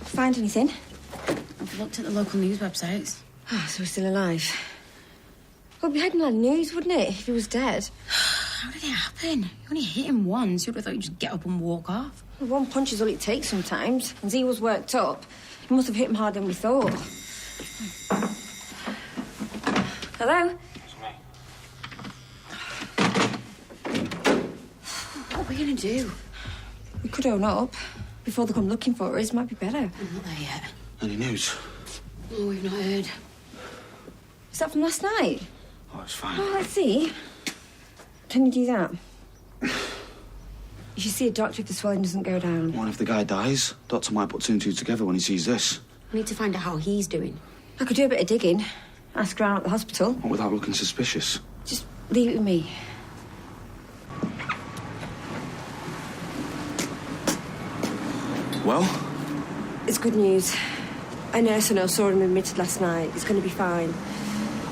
Find anything? I've looked at the local news websites. Ah, so he's still alive. Well, it'd be heading on news, wouldn't it, if he was dead? How did it happen? You only hit him once. You'd have thought you'd just get up and walk off. Well, one punch is all it takes sometimes. And he was worked up. He must have hit him harder than we thought. Hello? What are we going to do? We could own up. Before they come looking for us, might be better. I'm not there yet. Any news? No, we've not heard. Is that from last night? Oh, it's fine. Oh, let's see. Can you do that? You should see a doctor if the swelling doesn't go down. What if the guy dies? Doctor might put two and two together when he sees this. We need to find out how he's doing. I could do a bit of digging. Ask around at the hospital. Not without looking suspicious. Just leave it with me. Well? It's good news. A nurse I know saw him admitted last night. He's going to be fine.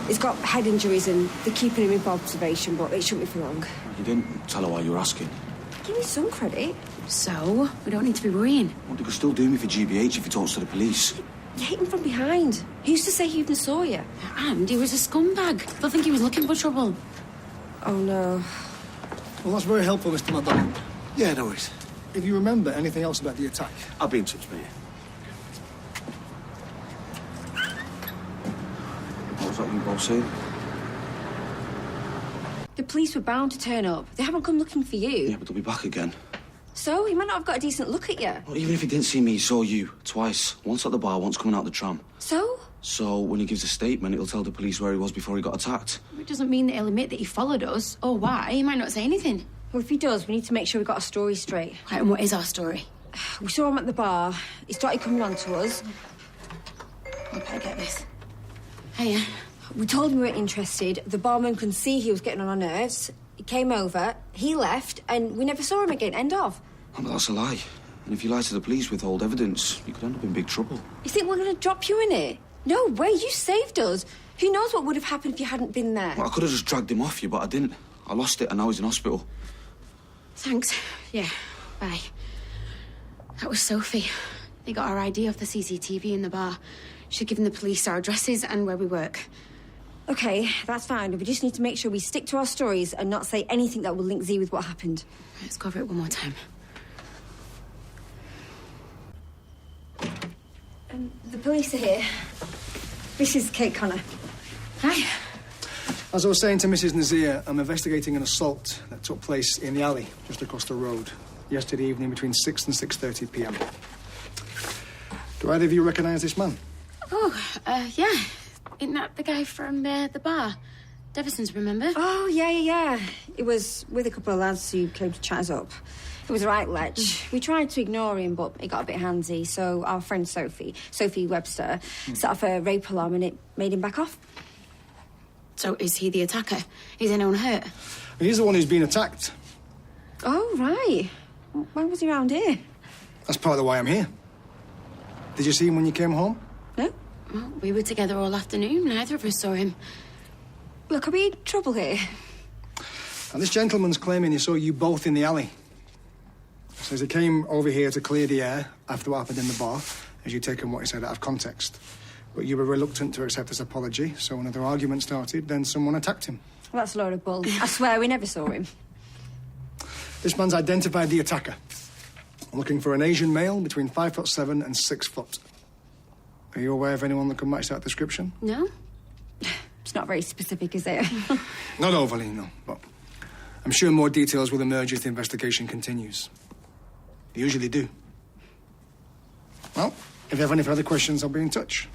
He's got head injuries and they're keeping him in for observation, but it shouldn't be for long. You didn't tell her why you were asking. Give me some credit. So? We don't need to be worrying. Well, they could still do me for GBH if he talks to the police. You hit him from behind. He used to say he even saw you. And he was a scumbag. They'll think he was looking for trouble. Oh, no. Well, that's very helpful, Mr. McDonald. Yeah, no worries. If you remember anything else about the attack. I'll be in touch, mate. What was that you both saying? The police were bound to turn up. They haven't come looking for you. Yeah, but they'll be back again. So, he might not have got a decent look at you. Well, even if he didn't see me, he saw you. Twice. Once at the bar, once coming out the tram. So? So, when he gives a statement, it'll tell the police where he was before he got attacked. It doesn't mean that he'll admit that he followed us, or why. He might not say anything. Well, if he does, we need to make sure we got our story straight. Right, and what is our story? We saw him at the bar. He started coming on to us. I better get this. Hey, We told him we weren't interested. The barman could see he was getting on our nerves. He came over, he left, and we never saw him again. End of. Oh, but that's a lie. And if you lie to the police with old evidence, you could end up in big trouble. You think we're going to drop you in it? No way, you saved us. Who knows what would have happened if you hadn't been there? Well, I could have just dragged him off you, but I didn't. I lost it and now he's in hospital. thanks. Yeah, bye. That was Sophie. They got our ID off the CCTV in the bar. She'd given the police our addresses and where we work. OK, that's fine. We just need to make sure we stick to our stories and not say anything that will link Z with what happened. Let's cover it one more time. The police are here. This is Kate Connor. Hi. As I was saying to Mrs. Nazir, I'm investigating an assault that took place in the alley just across the road yesterday evening between 6 and 6:30 p.m. Do either of you recognise this man? Oh, yeah. Isn't that the guy from the bar? Devison's, remember? Oh, yeah. It was with a couple of lads who came to chat us up. It was a right lech. We tried to ignore him, but it got a bit handsy, so our friend Sophie Webster, set off a rape alarm and it made him back off. So is he the attacker? Is anyone hurt? He's the one who's been attacked. Oh, right. When was he around here? That's part of why I'm here. Did you see him when you came home? No? Well, we were together all afternoon. Neither of us saw him. Look, are we in trouble here? And this gentleman's claiming he saw you both in the alley. Says he came over here to clear the air after what happened in the bar, as you'd taken what he said out of context. But you were reluctant to accept his apology, so another argument started, then someone attacked him. Well, that's a load of bull. I swear we never saw him. This man's identified the attacker. Looking for an Asian male between 5'7" and 6 foot. Are you aware of anyone that could match that description? No? It's not very specific, is it? Not overly, no, but I'm sure more details will emerge as the investigation continues. They usually do. Well, if you have any further questions, I'll be in touch.